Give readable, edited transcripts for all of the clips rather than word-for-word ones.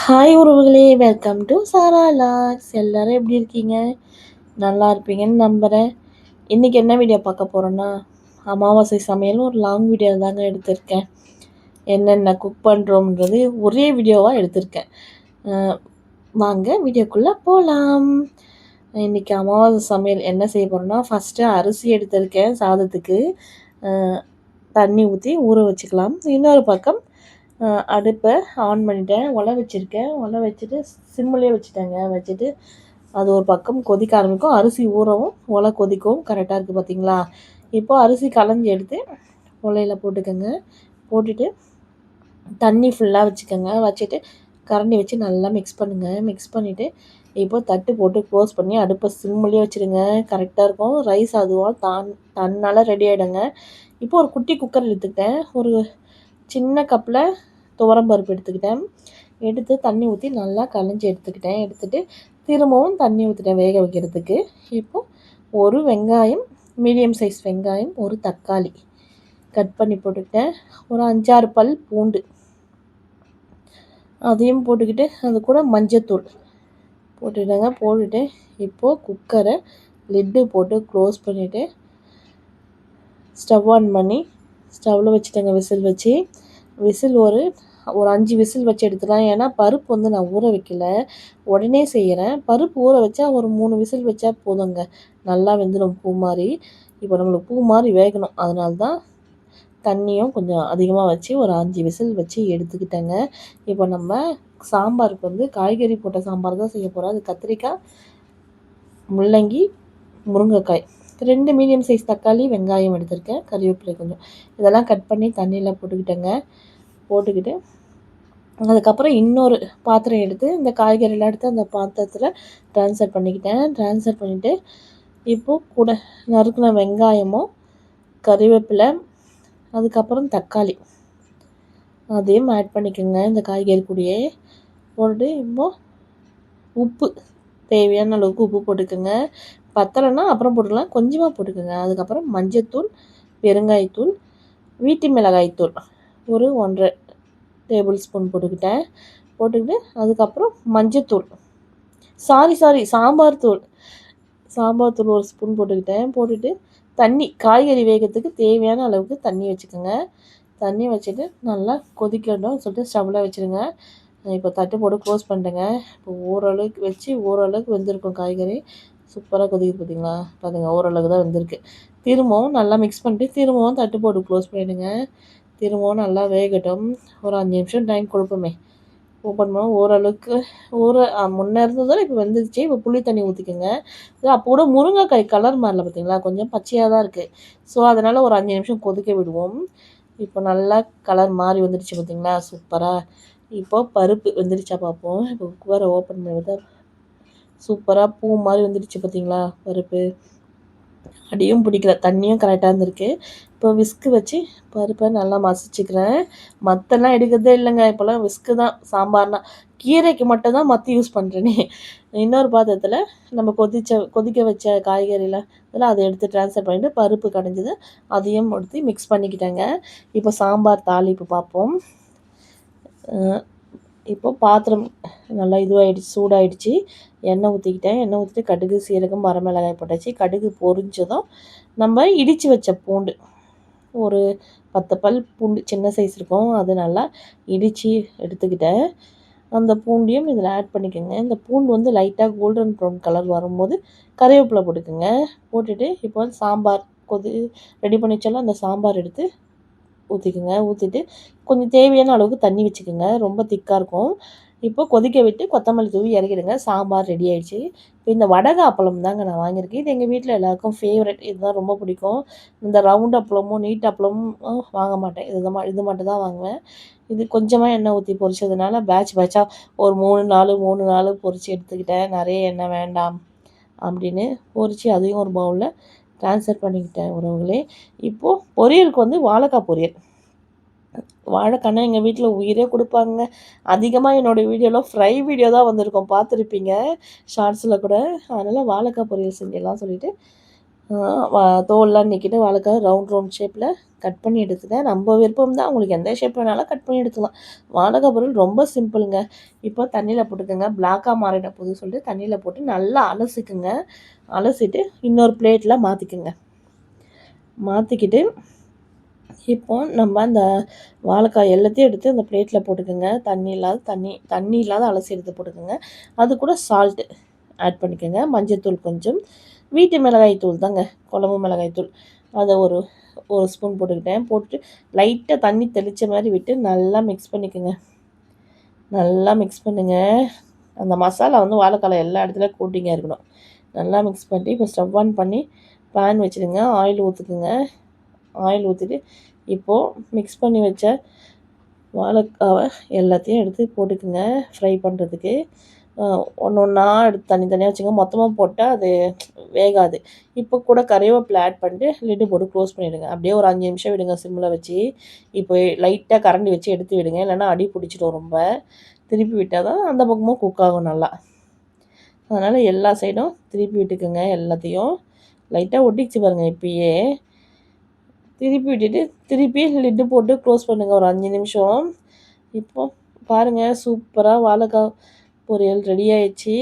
Hi உறவுகளே, welcome to சாரா லாக்ஸ். எல்லாரும் எப்படி இருக்கீங்க? நல்லா இருப்பீங்கன்னு நம்புகிறேன். இன்றைக்கி என்ன வீடியோ பார்க்க போகிறோன்னா, அமாவாசை சமையல் ஒரு லாங் வீடியோ தாங்க எடுத்திருக்கேன். என்னென்ன குக் பண்ணுறோம்ன்றது ஒரே வீடியோவாக எடுத்திருக்கேன். வாங்க வீடியோக்குள்ளே போகலாம். இன்றைக்கி அமாவாசை சமையல் என்ன செய்ய போகிறோன்னா, ஃபஸ்ட்டு அரிசி எடுத்திருக்கேன் சாதத்துக்கு. தண்ணி ஊற்றி ஊற வச்சுக்கலாம். இன்னொரு பக்கம் அடுப்பை ஆன் பண்ணிட்டேன். ஒலை வச்சுருக்கேன். ஒலை வச்சுட்டு சிம்மிலே வச்சுட்டேங்க. வச்சுட்டு அது ஒரு பக்கம் கொதிக்க ஆரம்பிக்கும். அரிசி ஊறவும் ஒலை கொதிக்கவும் கரெக்டாக இருக்குது பார்த்தீங்களா? இப்போது அரிசி களைஞ்சி எடுத்து ஒலையில் போட்டுக்கோங்க. போட்டுட்டு தண்ணி ஃபுல்லாக வச்சுக்கோங்க. வச்சுட்டு கரண்டி வச்சு நல்லா மிக்ஸ் பண்ணுங்கள். மிக்ஸ் பண்ணிவிட்டு இப்போது தட்டு போட்டு க்ளோஸ் பண்ணி அடுப்பை சிம்மிலே வச்சுருங்க. கரெக்டாக இருக்கும். ரைஸ் அதுவாக தன்னால் ரெடி ஆகிடுங்க. இப்போது ஒரு குட்டி குக்கர் எடுத்துக்கிட்டேன். ஒரு சின்ன கப்பில் துவரம்பருப்பு எடுத்துக்கிட்டேன். எடுத்து தண்ணி ஊற்றி நல்லா களைஞ்சி எடுத்துக்கிட்டேன். எடுத்துகிட்டு திரும்பவும் தண்ணி ஊற்றிட்டேன் வேக வைக்கிறதுக்கு. இப்போது ஒரு வெங்காயம், மீடியம் சைஸ் வெங்காயம், ஒரு தக்காளி கட் பண்ணி போட்டுக்கிட்டேன். ஒரு 5-6 பல் பூண்டு அதையும் போட்டுக்கிட்டு அது கூட மஞ்சத்தூள் போட்டுக்கிட்டேங்க. போட்டுட்டு இப்போது குக்கரை லிட்டு போட்டு க்ளோஸ் பண்ணிவிட்டு ஸ்டவ் ஆன் பண்ணி ஸ்டவ்வில் வச்சுட்டேங்க. விசில் ஒரு 5 விசில் வச்சு எடுத்துக்கலாம். ஏன்னா பருப்பு வந்து நான் ஊற வைக்கல, உடனே செய்கிறேன். பருப்பு ஊற வச்சா ஒரு 3 விசில் வச்சா போதுங்க, நல்லா வெந்துடும் பூ மாதிரி. இப்போ நம்மளுக்கு பூ மாதிரி வேகணும், அதனால தான் தண்ணியும் கொஞ்சம் அதிகமாக வச்சு ஒரு 5 விசில் வச்சு எடுத்துக்கிட்டேங்க. இப்போ நம்ம சாம்பாருக்கு வந்து காய்கறி போட்ட சாம்பார் தான் செய்ய போகிறோம். அது கத்திரிக்காய், முள்ளங்கி, முருங்கைக்காய், 2 மீடியம் சைஸ் தக்காளி, வெங்காயம் எடுத்திருக்கேன், கறிவேப்பிலை கொஞ்சம், இதெல்லாம் கட் பண்ணி தண்ணியில் போட்டுக்கிட்டேங்க. போட்டுக்கிட்டு அதுக்கப்புறம் இன்னொரு பாத்திரம் எடுத்து இந்த காய்கறிலாம் எடுத்து அந்த பாத்திரத்தில் ட்ரான்ஸ்ஃபர் பண்ணிக்கிட்டேன். ட்ரான்ஸ்ஃபர் பண்ணிவிட்டு இப்போது கூட நறுக்கின வெங்காயமும் கறிவேப்பிலை, அதுக்கப்புறம் தக்காளி அதையும் ஆட் பண்ணிக்கோங்க இந்த காய்கறி கூடயே. போட்டு இப்போது உப்பு, தேவையான அளவுக்கு உப்பு போட்டுக்கோங்க. பத்தலைன்னா அப்புறம் போட்டுக்கலாம், கொஞ்சமாக போட்டுக்கோங்க. அதுக்கப்புறம் மஞ்சத்தூள், பெருங்காயத்தூள், வீட்டு மிளகாய்த்தூள் ஒரு 1.5 டேபிள் ஸ்பூன் போட்டுக்கிட்டு அதுக்கப்புறம் மஞ்சத்தூள், சாம்பார் தூள் ஒரு ஸ்பூன் போட்டுக்கிட்டேன். போட்டுட்டு தண்ணி, காய்கறி வேகத்துக்கு தேவையான அளவுக்கு தண்ணி வச்சுக்கோங்க. தண்ணி வச்சுட்டு நல்லா கொதிக்கணும் சொல்லிட்டு ஸ்டவ்வில் வச்சுருங்க. இப்போ தட்டு போட்டு க்ளோஸ் பண்ணிட்டேங்க. இப்போ ஓரளவுக்கு வெந்திருக்கும் காய்கறி. சூப்பராக கொதிக்குது பார்த்தீங்களா? பாருங்கள், ஓரளவுக்கு தான் வெந்திருக்கு. திரும்பவும் நல்லா மிக்ஸ் பண்ணிட்டு திரும்பவும் தட்டு போட்டு க்ளோஸ் பண்ணிவிடுங்க. திரும்பவும் நல்லா வேகட்டும். ஒரு 5 நிமிஷம் டைம் கொடுப்போமே. ஓப்பன் பண்ண ஓரளவுக்கு முன்னே இருந்ததோட இப்போ வெந்துருச்சு. இப்போ புளி தண்ணி ஊற்றிக்கோங்க. அப்போ கூட முருங்கைக்காய் கலர் மாறல பார்த்தீங்களா? கொஞ்சம் பச்சையாக தான் இருக்குது. ஸோ அதனால் ஒரு 5 நிமிஷம் கொதிக்க விடுவோம். இப்போ நல்லா கலர் மாறி வந்துடுச்சு பார்த்தீங்களா? சூப்பராக. இப்போது பருப்பு வெந்துடுச்சா பார்ப்போம். இப்போ குக்கரை ஓப்பன் பண்ணி சூப்பராக பூ மாதிரி வந்துடுச்சு பார்த்தீங்களா? பருப்பு அடியும் பிடிக்கல, தண்ணியும் கரெக்டாக இருந்திருக்கு. இப்போ விஸ்கு வச்சு பருப்பை நல்லா மசிச்சுக்கிறேன். மற்றெல்லாம் எடுக்கிறதே இல்லைங்க, இப்போல்லாம் விஸ்கு தான் சாம்பார்னா. கீரைக்கு மட்டும் தான் மற்ற யூஸ் பண்ணுறேனே. இன்னொரு பாத்திரத்தில் நம்ம கொதிக்க வச்ச காய்கறிலாம் இதெல்லாம் அதை எடுத்து ட்ரான்ஸ்ஃபர் பண்ணிவிட்டு பருப்பு கடைஞ்சது அதையும் எடுத்து மிக்ஸ் பண்ணிக்கிட்டேங்க. இப்போ சாம்பார் தாளிப்பு பார்ப்போம். இப்போ பாத்திரம் நல்லா சூடாகிடுச்சு. எண்ணெய் ஊற்றிட்டு கடுகு, சீரகம், வரமிளகாய் போட்டாச்சு. கடுகு பொரிஞ்சதும் நம்ம இடித்து வச்ச பூண்டு, ஒரு 10 பல் பூண்டு சின்ன சைஸ் இருக்கும், அது நல்லா இடித்து எடுத்துக்கிட்டேன். அந்த பூண்டையும் இதில் ஆட் பண்ணிக்கோங்க. இந்த பூண்டு வந்து லைட்டாக கோல்டன் ப்ரௌன் கலர் வரும்போது கறிவேப்பிலை போட்டுக்கோங்க. போட்டுட்டு இப்போ சாம்பார் ரெடி பண்ணி வச்சாலும் அந்த சாம்பார் எடுத்து ஊற்றிக்கோங்க. ஊற்றிட்டு கொஞ்சம் தேவையான அளவுக்கு தண்ணி வச்சுக்கோங்க, ரொம்ப திக்காக இருக்கும். இப்போ கொதிக்க விட்டு கொத்தமல்லி தூவி இறக்கிடுங்க. சாம்பார் ரெடி ஆகிடுச்சு. இப்போ இந்த வடகை அப்பளம் தாங்க நான் வாங்கியிருக்கேன். இது எங்கள் வீட்டில் எல்லாருக்கும் ஃபேவரட். இதுதான் ரொம்ப பிடிக்கும். இந்த ரவுண்ட் அப்பளமும் நீட் அப்பளமும் வாங்க மாட்டேன். இது மட்டும் தான் வாங்குவேன். இது கொஞ்சமாக எண்ணெய் ஊற்றி பொரிச்சதுனால பேட்சாக ஒரு 3 நாள் பொரித்து எடுத்துக்கிட்டேன். நிறைய எண்ணெய் வேண்டாம் அப்படின்னு பொரித்து அதையும் ஒரு பவுலில் ட்ரான்ஸ்ஃபர் பண்ணிக்கிட்டேன் உறவுகளே. இப்போது பொரியலுக்கு வந்து வாழைக்காய் பொரியல். வாழைக்காய்னா எங்கள் வீட்டில் உயிரே கொடுப்பாங்க. அதிகமாக என்னோடய வீடியோவில் ஃப்ரை வீடியோ தான் வந்திருக்கும், பார்த்துருப்பீங்க ஷார்ட்ஸில் கூட. அதனால் வாழைக்காய் பொரியல் செஞ்சிடலாம் சொல்லிவிட்டு தோல்லாம் நீக்கிட்டு வாழைக்காய் ரவுண்ட் ஷேப்பில் கட் பண்ணி எடுத்துட்டேன். நம்ம விருப்பம் தான், உங்களுக்கு எந்த ஷேப் வேணாலும் கட் பண்ணி எடுத்துக்கலாம். வாழைக்காய் பொரியல் ரொம்ப சிம்பிளுங்க. இப்போ தண்ணியில் போட்டுக்கோங்க. பிளாக்காக மாறிட போது சொல்லிட்டு தண்ணியில் போட்டு நல்லா அலசிக்குங்க. அலசிட்டு இன்னொரு பிளேட்டில் மாற்றிக்கிட்டு இப்போ நம்ம அந்த வாழைக்காய் எல்லாத்தையும் எடுத்து அந்த பிளேட்டில் போட்டுக்கோங்க. தண்ணி இல்லாத அலசி எடுத்து போட்டுக்கோங்க. அது கூட சால்ட்டு ஆட் பண்ணிக்கோங்க. மஞ்சள்தூள் கொஞ்சம், வீட்டு மிளகாய் தூள் தாங்க, குழம்பு மிளகாய் தூள், அதை ஒரு ஸ்பூன் போட்டுக்கிட்டேன். போட்டுட்டு லைட்டாக தண்ணி தெளித்த மாதிரி விட்டு நல்லா மிக்ஸ் பண்ணிக்கோங்க. நல்லா மிக்ஸ் பண்ணுங்கள். அந்த மசாலா வந்து வாழைக்காய் எல்லா இடத்துலையும் கோட்டிங்காக இருக்கணும். நல்லா மிக்ஸ் பண்ணிட்டு இப்போ ஸ்டவ் ஆன் பண்ணி பேன் வச்சுடுங்க. ஆயில் ஊற்றுக்குங்க. ஆயில் ஊற்றிட்டு இப்போது மிக்ஸ் பண்ணி வச்ச வாழைக்காவை எல்லாத்தையும் எடுத்து போட்டுக்குங்க. ஃப்ரை பண்ணுறதுக்கு ஒன்று ஒன்றா எடுத்து தனித்தனியாக வச்சுங்க. மொத்தமாக போட்டால் அது வேகாது. இப்போ கூட கறிவேப்பிலை ஆட் பண்ணிட்டு லிட்டு போட்டு க்ளோஸ் பண்ணிவிடுங்க. அப்படியே ஒரு 5 நிமிஷம் விடுங்க சிம்மில் வச்சு. இப்போ லைட்டாக கரண்டி வச்சு எடுத்து விடுங்க, இல்லைன்னா அடி பிடிச்சிடும் ரொம்ப. திருப்பி விட்டால் தான் அந்த பக்கமும் குக் ஆகும் நல்லா. அதனால் எல்லா சைடும் திருப்பி விட்டுக்குங்க. எல்லாத்தையும் லைட்டாக ஒட்டிச்சு பாருங்கள். இப்பயே திருப்பி விட்டுட்டு திருப்பி லிட்டு போட்டு க்ளோஸ் பண்ணுங்கள் ஒரு 5 நிமிஷம். இப்போ பாருங்கள், சூப்பராக வாழைக்காய் பொரியல் ரெடி ஆயிடுச்சு.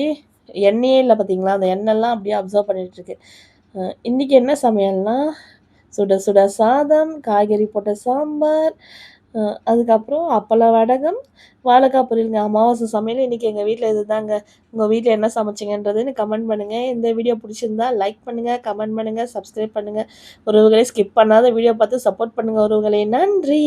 எண்ணெயே இல்லை பார்த்தீங்களா? அந்த எண்ணெய்லாம் அப்படியே அப்சர்வ் பண்ணிகிட்ருக்கு. இன்றைக்கி என்ன சமையல்னால் சுட சுட சாதம், காய்கறி போட்ட சாம்பார், அதுக்கப்புறம் அப்பள வடகம், வாழைக்காய் பொரியலுங்க. அமாவாசை சமையல் இன்றைக்கி எங்கள் வீட்டில் இது தாங்க. உங்கள் வீட்டில் என்ன சமைச்சிங்கன்றதுன்னு கமெண்ட் பண்ணுங்கள். இந்த வீடியோ பிடிச்சிருந்தா லைக் பண்ணுங்கள், கமெண்ட் பண்ணுங்கள், சப்ஸ்கிரைப் பண்ணுங்கள். உறவுகளே ஸ்கிப் பண்ணாத வீடியோ பார்த்து சப்போர்ட் பண்ணுங்கள் உறவுகளே. நன்றி.